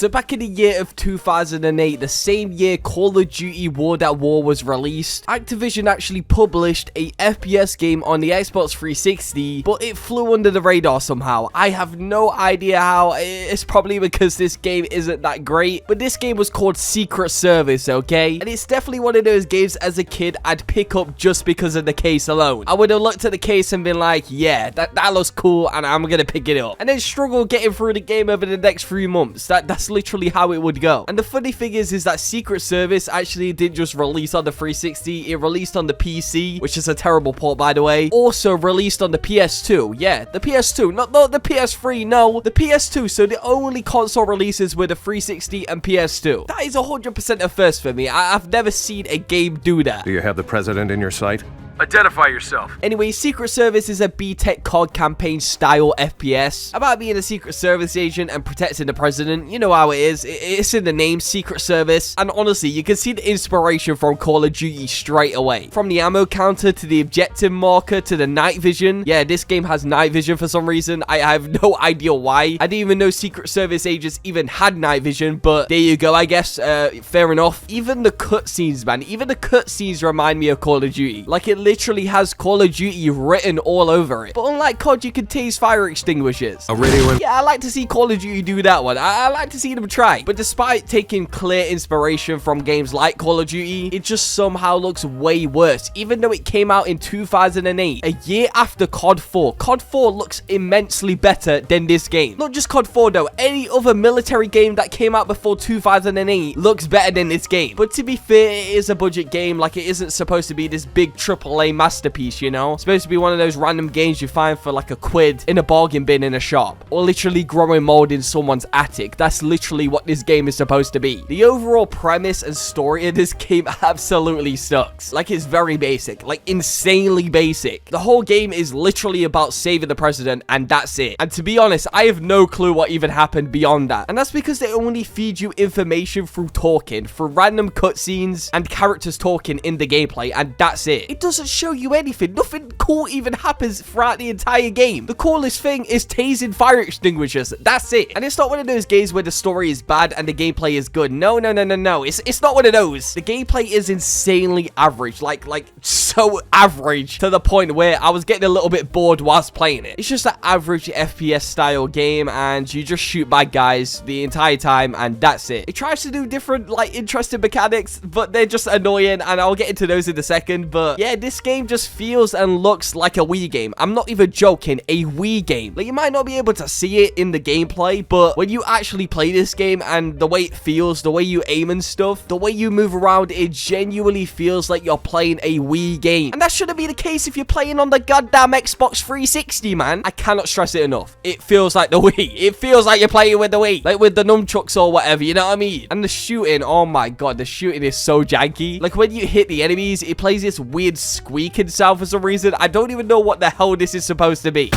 So back in the year of 2008, the same year Call of Duty World at War was released, Activision actually published a FPS game on the Xbox 360, but it flew under the radar somehow. I have no idea how. It's probably because this game isn't that great, but this game was called Secret Service, okay? And it's definitely one of those games as a kid I'd pick up just because of the case alone. I would have looked at the case and been like, yeah, that looks cool, and I'm gonna pick it up. And then struggle getting through the game over the next few months. That's literally how it would go. And the funny thing is that Secret Service actually didn't just release on the 360, it released on the PC, which is a terrible port, by the way. Also released on the PS2. Yeah, the PS2, not the PS3, no, the PS2. So the only console releases were the 360 and PS2. That is 100% a first for me. I've never seen a game do that. Do you have the president in your sight? Identify yourself. Anyway, Secret Service is a B-Tech COD campaign style FPS about being a Secret Service agent and protecting the president. You know how it is. It's in the name, Secret Service. And honestly, you can see the inspiration from Call of Duty straight away. From the ammo counter to the objective marker to the night vision. Yeah, this game has night vision for some reason. I have no idea why. I didn't even know Secret Service agents even had night vision, but there you go, I guess. Fair enough. Even the cutscenes, man. Even the cutscenes remind me of Call of Duty. Like, it literally has Call of Duty written all over it. But unlike COD, you can tase fire extinguishers. A radio. Yeah, I like to see Call of Duty do that one. I like to see them try. But despite taking clear inspiration from games like Call of Duty, it just somehow looks way worse. Even though it came out in 2008, a year after COD 4. COD 4 looks immensely better than this game. Not just COD 4 though, any other military game that came out before 2008 looks better than this game. But to be fair, it is a budget game. Like, it isn't supposed to be this big AAA masterpiece, you know? It's supposed to be one of those random games you find for like £1 in a bargain bin in a shop, or literally growing mold in someone's attic. That's literally what this game is supposed to be. The overall premise and story of this game absolutely sucks. Like, it's very basic, like insanely basic. The whole game is literally about saving the president, and that's it. And to be honest, I have no clue what even happened beyond that. And that's because they only feed you information through talking, through random cutscenes and characters talking in the gameplay, and that's it. It doesn't show you anything. Nothing cool even happens throughout the entire game. The coolest thing is tasing fire extinguishers. That's it. And it's not one of those games where the story is bad and the gameplay is good. No. It's not one of those. The gameplay is insanely average. Like so average to the point where I was getting a little bit bored whilst playing it. It's just an average FPS style game, and you just shoot bad guys the entire time, and that's it. It tries to do different, like, interesting mechanics, but they're just annoying, and I'll get into those in a second. But yeah, this game just feels and looks like a Wii game. I'm not even joking, a Wii game. Like, you might not be able to see it in the gameplay, but when you actually play this game and the way it feels, the way you aim and stuff, the way you move around, it genuinely feels like you're playing a Wii game. And that shouldn't be the case if you're playing on the goddamn Xbox 360, man. I cannot stress it enough. It feels like the Wii. It feels like you're playing with the Wii, like with the nunchucks or whatever, you know what I mean? And the shooting, oh my god, the shooting is so janky. Like, when you hit the enemies, it plays this weird squeaking sound for some reason. I don't even know what the hell this is supposed to be.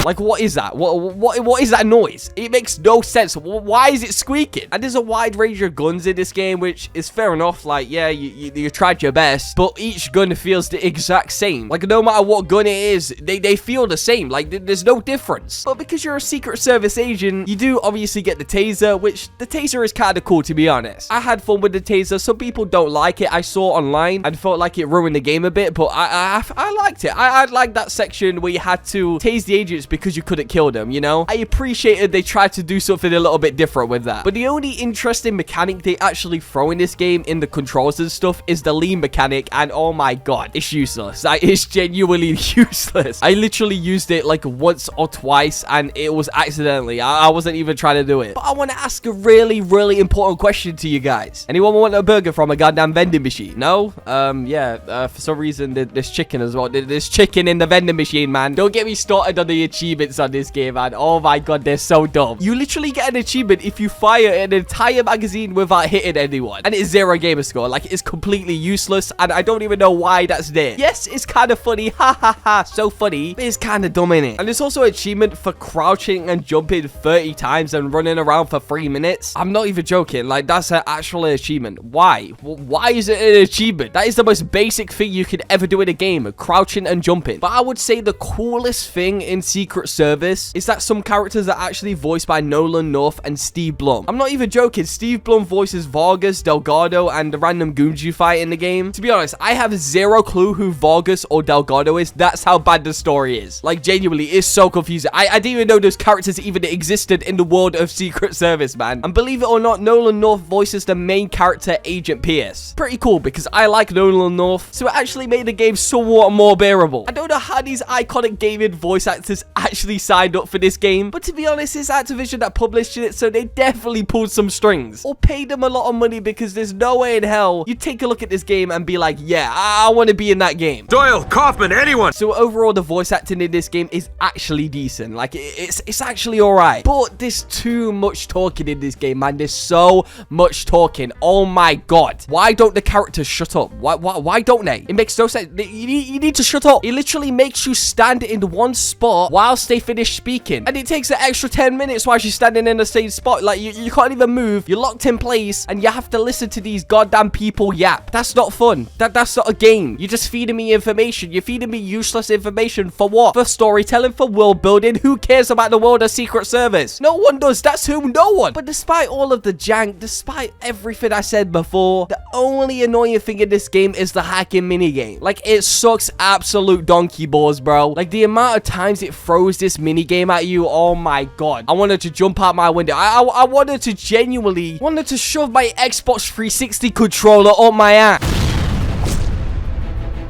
Like, what is that? What is that noise? It makes no sense. Why is it squeaking? And there's a wide range of guns in this game, which is fair enough. Like, yeah, you tried your best, but each gun feels the exact same. Like, no matter what gun it is, they feel the same. Like, there's no difference. But because you're a Secret Service agent, you do obviously get the taser, which the taser is kind of cool, to be honest. I had fun with the taser. Some people don't like it. I saw online and felt like it ruined the game a bit, but I liked it. I liked that section where you had to tase the agents because you couldn't kill them, you know? I appreciated they tried to do something a little bit different with that. But the only interesting mechanic they actually throw in this game in the controls and stuff is the lean mechanic, and oh my god, it's useless. Like, it's genuinely useless. I literally used it like once or twice, and it was accidentally. I wasn't even trying to do it. But I want to ask a really, really important question to you guys. Anyone want a burger from a goddamn vending machine? No? For some reason, there's chicken as well. There's chicken in the vending machine, man. Don't get me started on the achievements on this game, man. Oh my god, they're so dumb. You literally get an achievement if you fire an entire magazine without hitting anyone, and it's 0 gamer score. Like, it's completely useless, and I don't even know why that's there. Yes, it's kind of funny, ha ha ha, so funny, but it's kind of dumb, innit? And there's also an achievement for crouching and jumping 30 times and running around for 3 minutes. I'm not even joking. Like, that's an actual achievement. Why? Why is it an achievement? That is the most basic thing you could ever do in a game, crouching and jumping. But I would say the coolest thing in Secret Secret Service is that some characters are actually voiced by Nolan North and Steve Blum. I'm not even joking. Steve Blum voices Vargas, Delgado, and the random goons you fight in the game. To be honest, I have zero clue who Vargas or Delgado is. That's how bad the story is. Like, genuinely, it's so confusing. I didn't even know those characters even existed in the world of Secret Service, man. And believe it or not, Nolan North voices the main character, Agent Pierce. Pretty cool, because I like Nolan North, so it actually made the game somewhat more bearable. I don't know how these iconic gaming voice actors actually signed up for this game, but to be honest, it's Activision that published it, so they definitely pulled some strings. Or paid them a lot of money, because there's no way in hell you take a look at this game and be like, yeah, I want to be in that game. Doyle, Kaufman, anyone! So overall, the voice acting in this game is actually decent. Like, it's actually alright. But there's too much talking in this game, man. There's so much talking. Oh my god. Why don't the characters shut up? Why don't they? It makes no sense. You need to shut up. It literally makes you stand in one spot whilst they finish speaking. And it takes an extra 10 minutes while you're standing in the same spot. Like, you can't even move. You're locked in place and you have to listen to these goddamn people yap. That's not fun. That's not a game. You're just feeding me information. You're feeding me useless information for what? For storytelling, for world building. Who cares about the world of Secret Service? No one does. That's who. No one. But despite all of the jank, despite everything I said before, the only annoying thing in this game is the hacking minigame. Like, it sucks absolute donkey balls, bro. Like, the amount of times it throws this minigame at you, oh my god. I wanted to jump out my window. I wanted to genuinely shove my Xbox 360 controller up my ass.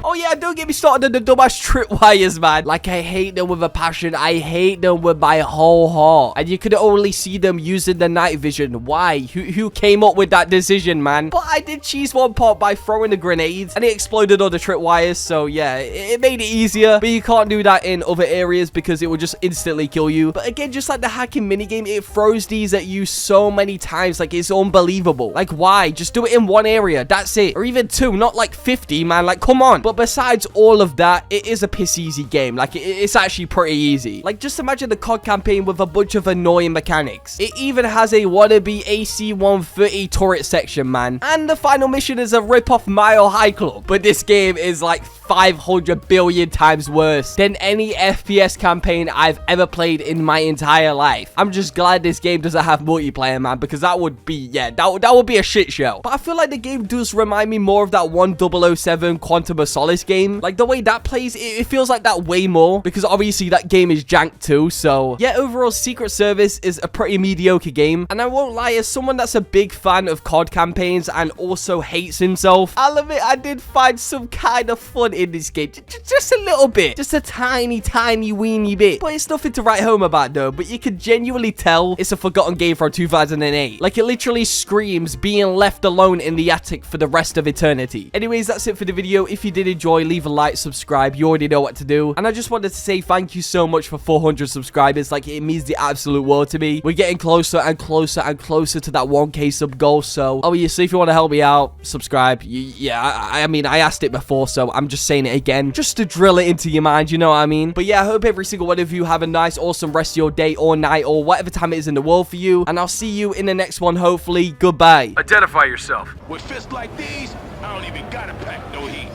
Oh yeah, don't get me started on the dumbass tripwires, man. Like, I hate them with a passion. I hate them with my whole heart. And you could only see them using the night vision. Why? Who came up with that decision, man? But I did cheese one part by throwing the grenades, and it exploded all the tripwires. So yeah, it made it easier. But you can't do that in other areas because it would just instantly kill you. But again, just like the hacking minigame, it throws these at you so many times. Like, it's unbelievable. Like, why? Just do it in one area. That's it. Or even two, not like 50, man. Like, come on. But besides all of that, it is a piss easy game. Like, it's actually pretty easy. Like, just imagine the COD campaign with a bunch of annoying mechanics. It even has a wannabe AC-130 turret section, man. And the final mission is a rip-off Mile High Club. But this game is like 500 billion times worse than any FPS campaign I've ever played in my entire life. I'm just glad this game doesn't have multiplayer, man, because that would be, yeah, that would be a shit show. But I feel like the game does remind me more of that 1007 Quantum of Solace game. Like, the way that plays, it feels like that way more, because obviously that game is jank too. So yeah, overall, Secret Service is a pretty mediocre game, and I won't lie, as someone that's a big fan of COD campaigns and also hates himself, I'll admit I did find some kind of fun in this game. Just a little bit. Just a tiny weeny bit. But it's nothing to write home about though. But you can genuinely tell it's a forgotten game from 2008. Like, it literally screams being left alone in the attic for the rest of eternity. Anyways, that's it for the video. If you did enjoy, leave a like, subscribe. You already know what to do. And I just wanted to say thank you so much for 400 subscribers. Like, it means the absolute world to me. We're getting closer and closer and closer to that 1K sub goal. So obviously, if you want to help me out, subscribe. Yeah, I mean, I asked it before, so I'm just saying it again, just to drill it into your mind, you know what I mean? But yeah, I hope every single one of you have a nice, awesome rest of your day or night or whatever time it is in the world for you. And I'll see you in the next one, hopefully. Goodbye. Identify yourself. With fists like these, I don't even gotta pack no heat.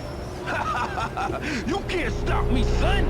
You can't stop me, son.